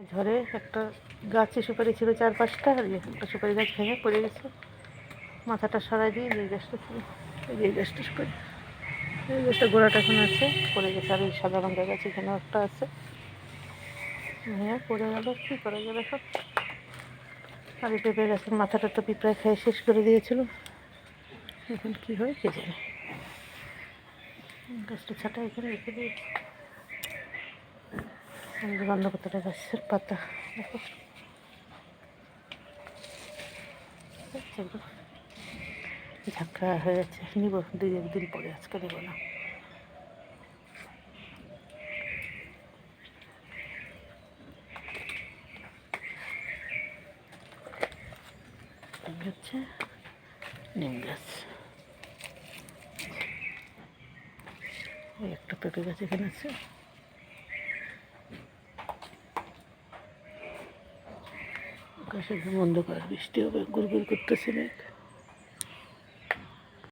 ঝড়ে একটা গাছে সুপারি ছিল 4-5টা, আর একটা সুপারি গাছ ভেঙে পড়ে গেছে। মাথাটা সরাই দিয়ে এই গাছটা ছিল, এই গাছটা সুপারি, এই গাছটা গোড়াটা এখন আছে, পড়ে গেছে। আর এই সাদা রঙের গাছ এখানেও একটা আছে, ভেঙে পড়ে গেল, কী করা যাবে সব। আর এই পেঁপে গাছের মাথাটা তো পিঁপড়ায় খেয়ে শেষ করে দিয়েছিল, এখন কী হয় কে জানে। গাছটা ছাটা এখানে রেখে দিয়েছি। গন্ধপাতা গাছের পাতা দেখো, ঝাঁকড়া হয়ে যাচ্ছে। নিব 2-1 দিন পরে, আজকে নেব না। হচ্ছে নিম গাছ, একটা পেঁপে গাছ এখানে আছে। আকাশে অন্ধকার, বৃষ্টি হবে, গুড় করতেছে মেঘ।